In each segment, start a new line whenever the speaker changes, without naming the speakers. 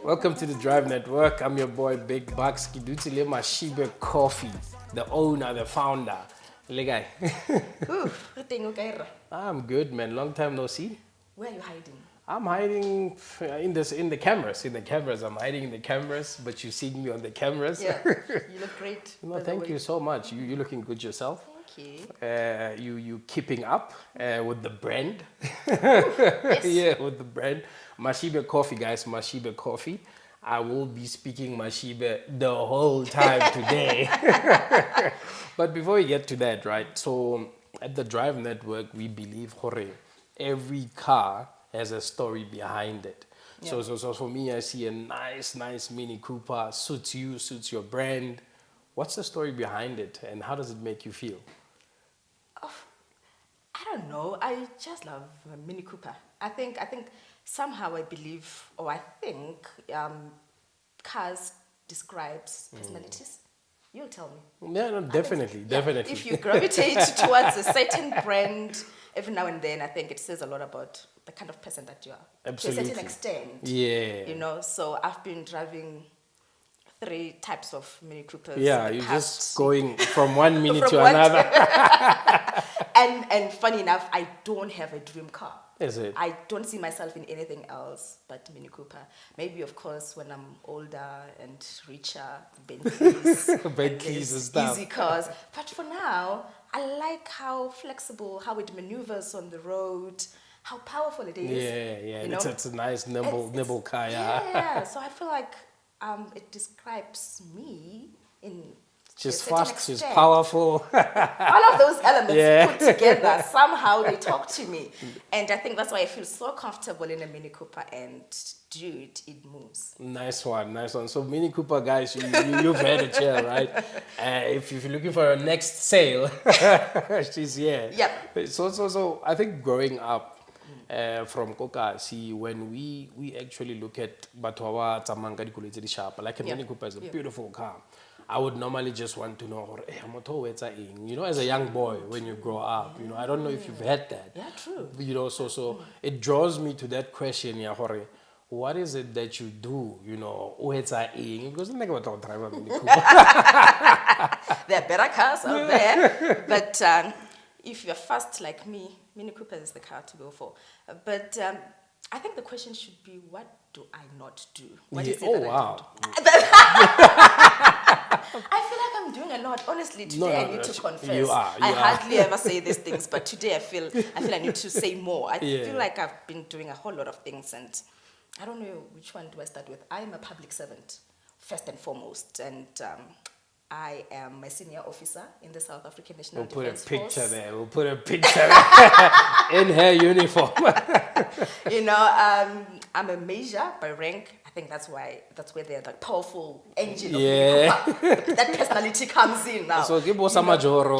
Welcome to the Drive Network. I'm your boy Big Bucks. Kidutile Maeshibe Coffee, the owner, the founder. Legai. I'm good, man. Long time no see.
Where are you hiding?
I'm hiding in the cameras. In the cameras, I'm hiding in the cameras. But you see me on the cameras.
Yeah, you look great.
No, thank you so much. You looking good yourself.
Thank you.
You keeping up with the brand.
Yes.
Yeah, with the brand. Maeshibe Coffee, guys. Maeshibe Coffee. I will be speaking Maeshibe the whole time today. But before we get to that, right? So at the Drive Network, we believe, hore, every car has a story behind it.
Yeah.
So for me, I see a nice Mini Cooper, suits you, suits your brand. What's the story behind it, and how does it make you feel?
I don't know. I just love Mini Cooper. I think somehow I believe, or I think cars describes personalities. You'll tell me.
Yeah, no, definitely.
If you gravitate towards a certain brand, every now and then, I think it says a lot about the kind of person that you are.
Absolutely.
To a certain extent.
Yeah.
So I've been driving 3 types of Mini Coopers.
Yeah, you're just going from one Mini
From
to
one
another.
And funny enough, I don't have a dream car.
Is it?
I don't see myself in anything else but Mini Cooper. Maybe, of course, when I'm older and richer, Bentleys,
Bentleys and stuff.
easy cars. But for now, I like how flexible, how it maneuvers on the road, how powerful it is.
Yeah. It's a nice nimble car.
Yeah. So I feel like it describes me in.
She's fast,
extent.
she's powerful.
All of those elements put together, somehow they talk to me. And I think that's why I feel so comfortable in a Mini Cooper, and dude, it moves.
Nice one. So Mini Cooper, guys, you've heard it here, right? If you're looking for her next sale, she's here.
Yep.
So I think growing up from Koka, see, when we actually look at Batwawa Tamanga di Sharp, like a Mini Cooper is a beautiful car. I would normally just want to know, as a young boy when you grow up, I don't know if you've had that.
Yeah, true.
So it draws me to that question, what is it that you do, because I'm like, what drive a Mini Cooper.
There are better cars out there, but if you're fast like me, Mini Cooper is the car to go for. But I think the question should be, what do I not do? What is it that I don't do? I feel like I'm doing a lot. Honestly, today I need to confess.
You are.
I hardly ever say these things, but today I feel I need to say more. I feel like I've been doing a whole lot of things, and I don't know which one do I start with. I'm a public servant, first and foremost, and I am a senior officer in the South African National Defence Force.
We'll put a picture there in her uniform.
I'm a major by rank. I think that's where the powerful engine of that personality comes in now.
So give us some majoro.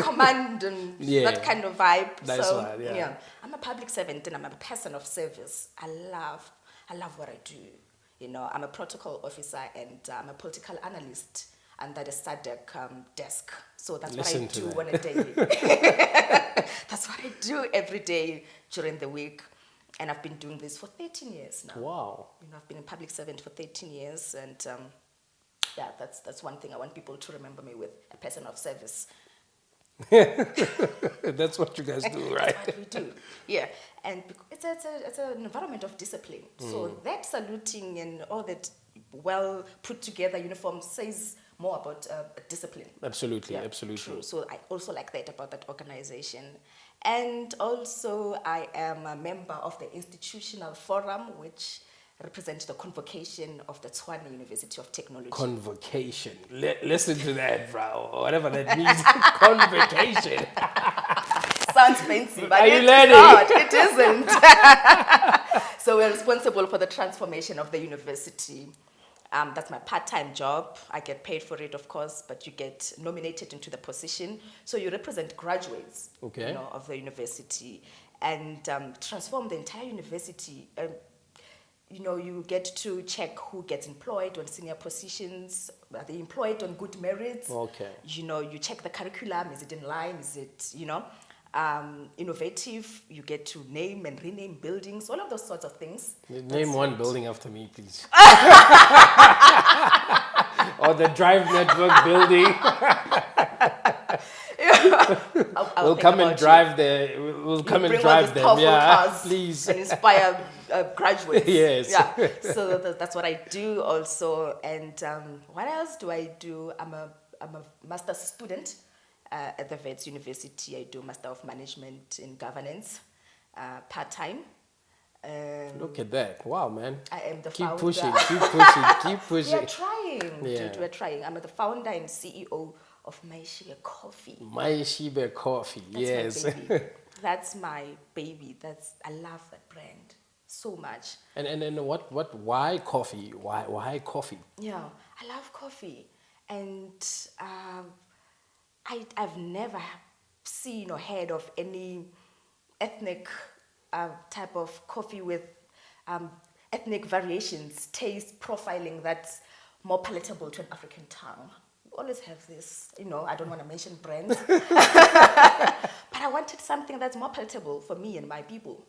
Command and that kind of vibe.
That's
I'm a public servant and I'm a person of service. I love what I do. I'm a protocol officer and I'm a political analyst under the SADC desk. So that's what I do on a daily. That's what I do every day during the week. And I've been doing this for 13 years now.
Wow.
I've been a public servant for 13 years. And that's one thing I want people to remember me with, a person of service.
That's what you guys do, right?
That's what we do. Yeah. And it's an environment of discipline. So that saluting and all that well put together uniform says more about discipline.
Absolutely.
True. So I also like that about that organization. And also I am a member of the Institutional Forum, which represents the convocation of the Tshwane University of Technology.
Convocation. Listen to that, bro. Whatever that means. Convocation.
Sounds fancy, but
Are you
it's
learning?
not. It isn't. So we're responsible for the transformation of the university. That's my part-time job. I get paid for it, of course, but you get nominated into the position. So you represent graduates of the university and transform the entire university. You get to check who gets employed on senior positions. Are they employed on good merits?
Okay.
You check the curriculum. Is it in line? Is it, Innovative, you get to name and rename buildings, all of those sorts of things.
Name one building after me, please. Or the Drive Network building. We'll come and drive there. We'll come and drive them. Yeah, please.
And inspire graduates.
Yes.
Yeah. So that's what I do also. And what else do I do? I'm a master's student at the Wits University. I do Master of Management in Governance, part-time.
Look at that. Wow, man.
I am the
keep
founder.
Pushing, keep pushing, keep pushing.
We're trying.
Yeah.
Dude, we're trying. I'm the founder and CEO of Maeshibe Coffee.
Maeshibe Coffee,
That's
yes.
my baby. That's my baby. I love that brand so much.
And why coffee? Why coffee?
Yeah, I love coffee. And I've never seen or heard of any ethnic type of coffee with ethnic variations, taste profiling that's more palatable to an African tongue. We always have this, I don't want to mention brands, but I wanted something that's more palatable for me and my people,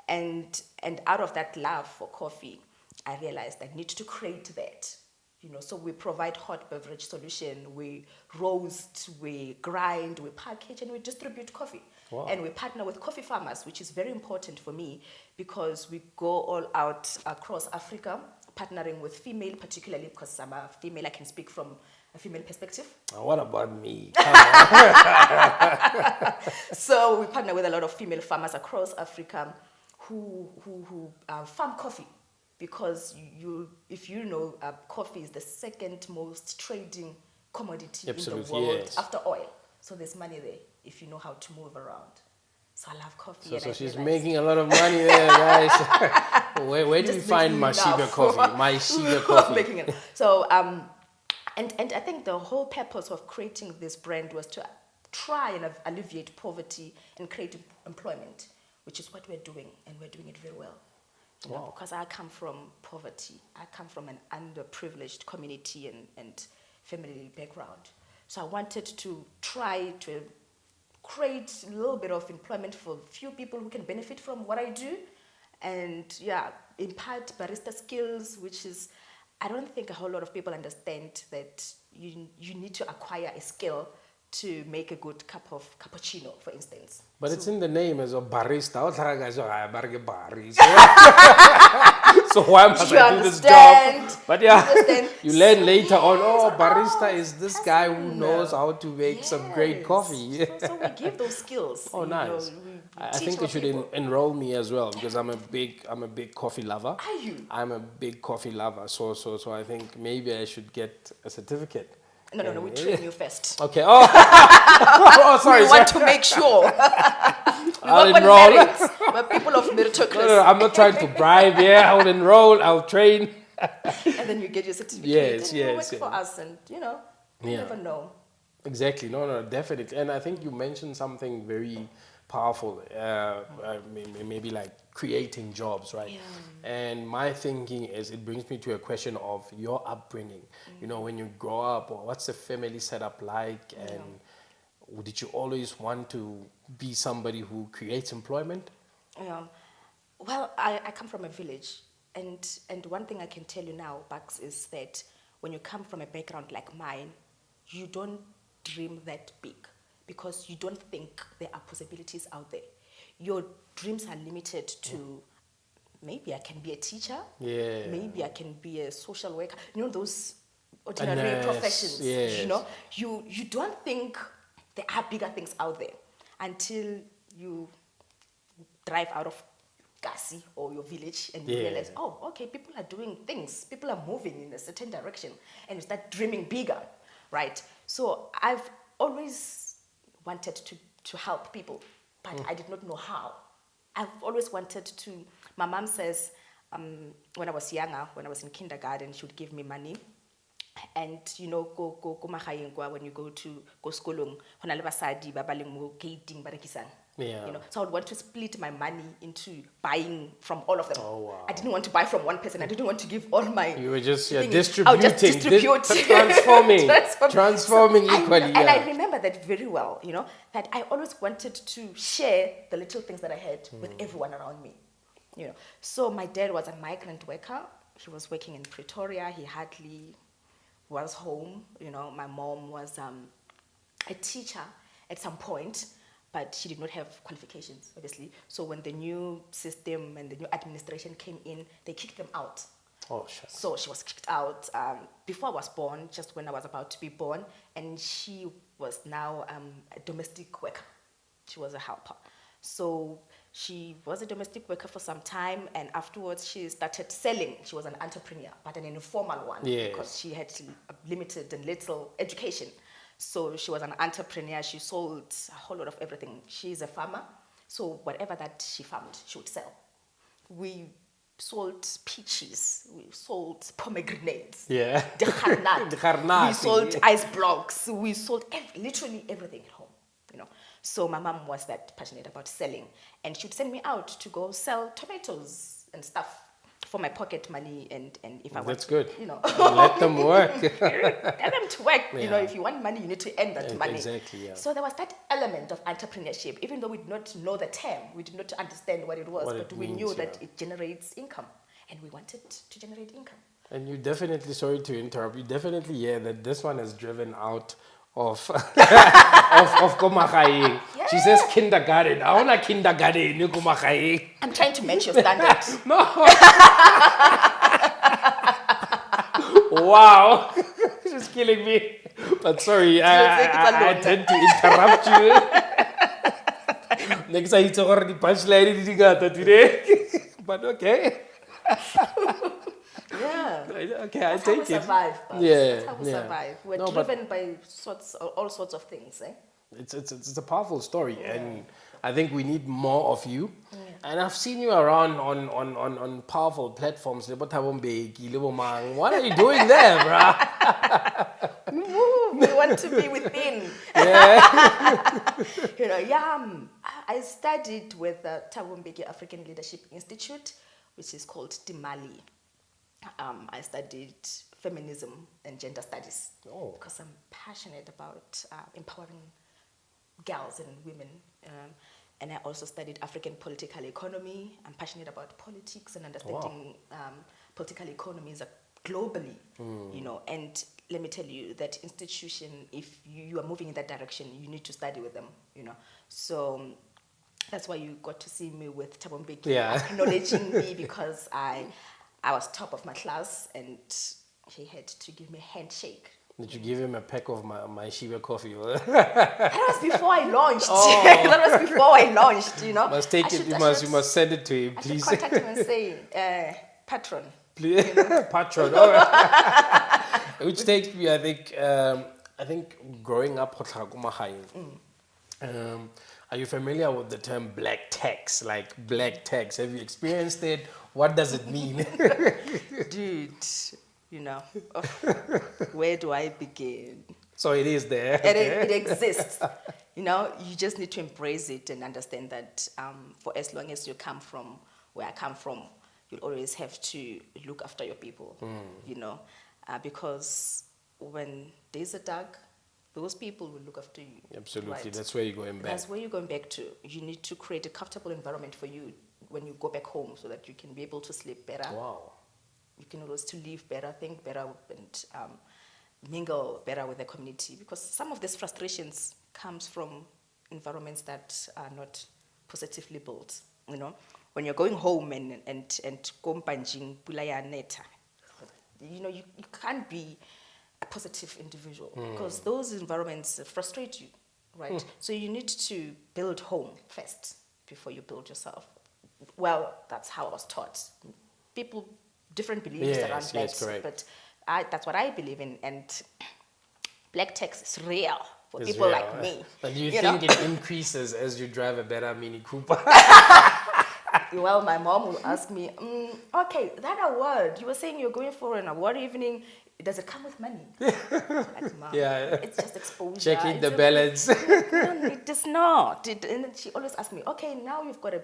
and out of that love for coffee, I realized I need to create that. So we provide hot beverage solution, we roast, we grind, we package, and we distribute coffee. Wow. And we partner with coffee farmers, which is very important for me because we go all out across Africa, partnering with female, particularly because I'm a female, I can speak from a female perspective.
What about me?
So we partner with a lot of female farmers across Africa who farm coffee. Because if you know, coffee is the second most trading commodity in the world after oil. So there's money there if you know how to move around. So I love coffee.
So she's making a lot of money there, guys. Where do you find Maeshibe Coffee? Maeshibe Coffee.
Making it. So and I think the whole purpose of creating this brand was to try and alleviate poverty and create employment, which is what we're doing, and we're doing it very well. Wow. Because I come from poverty. I come from an underprivileged community and family background. So I wanted to try to create a little bit of employment for few people who can benefit from what I do. And impart barista skills, which is, I don't think a whole lot of people understand that you need to acquire a skill to make a good cup of cappuccino, for instance.
But it's in the name as a barista. So why must I do this job? But you learn later on, barista is this guy who knows how to make some great coffee.
So we give those skills.
Oh, nice. I think you should enroll me as well because I'm a big coffee lover.
Are you?
I'm a big coffee lover. So I think maybe I should get a certificate.
No, we train you first.
Okay. Sorry.
We want to make sure.
I'll enroll.
We're people of meritocracy.
No, I'm not trying to bribe. I'll enroll. I'll train.
And then you get your certificate.
Yes.
Work for us, and you never know.
Exactly. No, definitely. And I think you mentioned something very powerful. Maybe like creating jobs, right?
Yeah.
And my thinking is, it brings me to a question of your upbringing. When you grow up, or what's the family setup like, and did you always want to be somebody who creates employment?
Well, I come from a village, and one thing I can tell you now, Bucks, is that when you come from a background like mine, you don't dream that big because you don't think there are possibilities out there. Your dreams are limited to maybe I can be a teacher, maybe I can be a social worker, those ordinary professions.
Yes.
You don't think there are bigger things out there until you drive out of Kasi or your village and you realize, okay, people are doing things, people are moving in a certain direction, and you start dreaming bigger, right? So I've always wanted to help people, but I did not know how. I've always wanted to. My mom says, when I was younger, when I was in kindergarten, she would give me money. And go magaeng when you go skolong, hona le basadi ba baleng mo gating ba rekisang. So I would want to split my money into buying from all of them.
Oh, wow.
I didn't want to buy from one person. I didn't want to give all my.
You were just
distributing.
distributing,
I would just distribute.
transforming equally.
And I remember that very well, that I always wanted to share the little things that I had with everyone around me, So my dad was a migrant worker. He was working in Pretoria. He hardly was home. My mom was a teacher at some point, but she did not have qualifications, obviously. So when the new system and the new administration came in, they kicked them out.
Oh, sure.
So she was kicked out before I was born, just when I was about to be born, and she was now a domestic worker. She was a helper. So she was a domestic worker for some time, and afterwards she started selling. She was an entrepreneur, but an informal one, because she had limited and little education. So she was an entrepreneur. She sold a whole lot of everything. She's a farmer, so whatever that she farmed, she would sell. We sold peaches, we sold pomegranates, the garnat, we sold ice blocks, we sold literally everything at home, So my mom was that passionate about selling, and she'd send me out to go sell tomatoes and stuff for my pocket money, and if I want,
that's good. Let them work.
Get them to work. If you want money, you need to earn that money.
Exactly. Yeah.
So there was that element of entrepreneurship, even though we did not know the term, we did not understand what it was, but we knew that it generates income, and we wanted to generate income.
And you definitely, sorry to interrupt, you definitely hear that this one is driven out of of Komagaeng.
Yeah.
She says kindergarten. I want a kindergarten in Komagaeng.
I'm trying to match your standards.
No. Wow. She's killing me. But sorry, I tend to interrupt you. Next time it's already punchline today. But okay.
Yeah.
Okay, I take it.
Survive, that's how we survive. We're driven by all sorts of things.
It's a powerful story, and I think we need more of you. And I've seen you around on powerful platforms. What are you doing there, bruh?
We want to be within. I studied with the Thabo Mbeki African Leadership Institute, which is called Timali. I studied feminism and gender studies because I'm passionate about empowering girls and women. And I also studied African political economy. I'm passionate about politics and understanding political economies globally, and let me tell you that institution, if you are moving in that direction, you need to study with them, So that's why you got to see me with Thabo Mbeki acknowledging me, because I was top of my class, and he had to give me a handshake.
Did you give him a pack of Maeshibe Coffee?
That was before I launched. That was before I launched,
Must take it. You must send it to him, please.
I should contact him and say, patron.
Please. Patron. All right. Which takes me, I think growing up, are you familiar with the term black tax? Like black tax, have you experienced it? What does it mean?
Dude, where do I begin?
So it is there.
It exists. You just need to embrace it and understand that for as long as you come from where I come from, you'll always have to look after your people, because when there's a dark, those people will look after you.
Absolutely.
Right?
That's where you're going back.
That's where you're going back to. You need to create a comfortable environment for you when you go back home, so that you can be able to sleep better.
Wow.
You can always to live better, think better, and mingle better with the community. Because some of these frustrations comes from environments that are not positively built. When you're going home and kompanjing pulaya neta, you can't be a positive individual, because those environments frustrate you, right? So you need to build home first before you build yourself. Well, that's how I was taught. People, different beliefs around that,
yes,
but that's what I believe in. And black tax is real for people like me.
But do you think it increases as you drive a better Mini Cooper?
Well, my mom will ask me, okay, that award, you were saying you're going for an award evening, does it come with money? Like, Mom, it's just exposure.
Checking the balance.
It does not. And then she always asks me, okay, now you've got a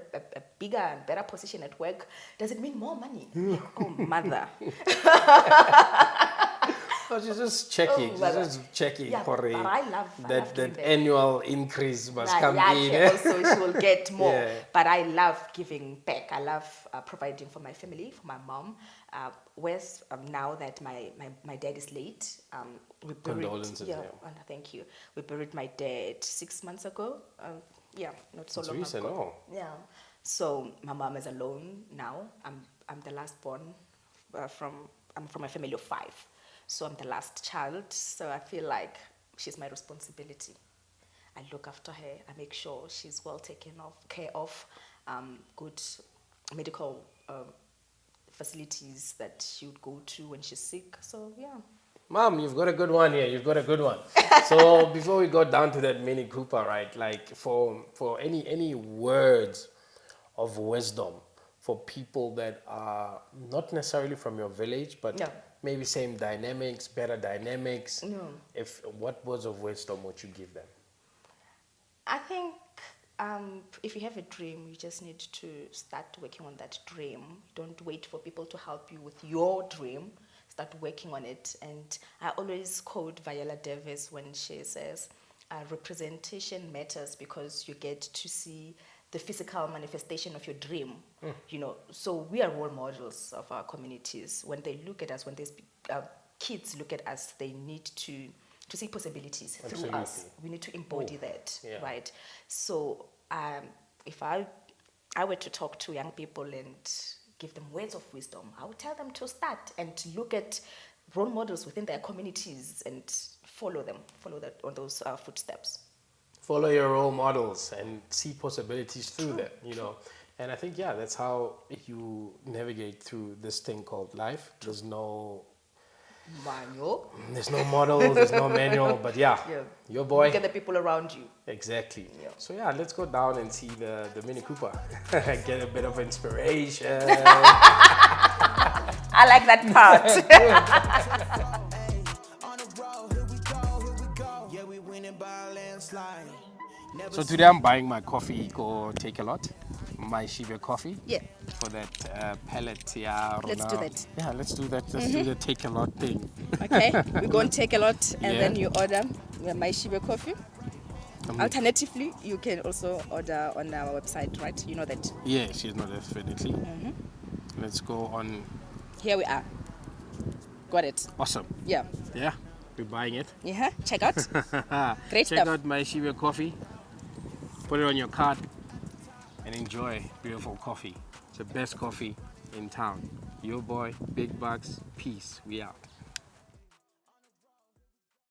bigger and better position at work. Does it mean more money? Like, oh, mother.
No, she's just checking.
well,
She's just checking
yeah,
for
but I love
that
doing that.
annual increase must come in.
Also, she will get more.
Yeah.
But I love giving back. I love providing for my family, for my mom. Whereas now that my dad is late, we buried.
Condolences, yeah.
Thank you. We buried my dad 6 months ago. Not so
It's
long
recent,
ago.
oh.
Yeah. So my mom is alone now. I'm the last born I'm from a family of 5. So I'm the last child. So I feel like she's my responsibility. I look after her. I make sure she's well taken care of. Good medical facilities that she would go to when she's sick. So yeah.
Mom, you've got a good one here. You've got a good one. So before we go down to that Mini Cooper, right? Like for any words of wisdom for people that are not necessarily from your village, but maybe same dynamics, better dynamics. What words of wisdom would you give them?
I think if you have a dream, you just need to start working on that dream. Don't wait for people to help you with your dream. Start working on it. And I always quote Viola Davis when she says, representation matters because you get to see the physical manifestation of your dream. So we are role models of our communities. When they look at us, when kids look at us, they need to see possibilities through us. We need to embody that, right? So if I were to talk to young people and give them words of wisdom, I would tell them to start and to look at role models within their communities and follow on those footsteps.
Follow your role models and see possibilities through them, And I think, that's how you navigate through this thing called life. There's no
manual.
There's no model, there's no manual, but your boy.
Look at the people around you.
Exactly. Yeah. So let's go down and see the Mini Cooper. Get a bit of inspiration.
I like that part.
So today I'm buying my coffee, go take a lot. Maeshibe Coffee.
Yeah.
For that pellet,
Let's do that.
Yeah, let's do that. Let's do the take a lot thing.
Okay, we go and take a lot and then you order Maeshibe Coffee. Alternatively, you can also order on our website, right? You know that?
Yeah, she's not definitely. Let's go on.
Here we are. Got it.
Awesome.
Yeah.
Yeah, we're buying it.
Yeah, check out. Great
Check
stuff.
out Maeshibe Coffee. Put it on your card and enjoy beautiful coffee. It's the best coffee in town. Your boy, Big Bucks. Peace. We out.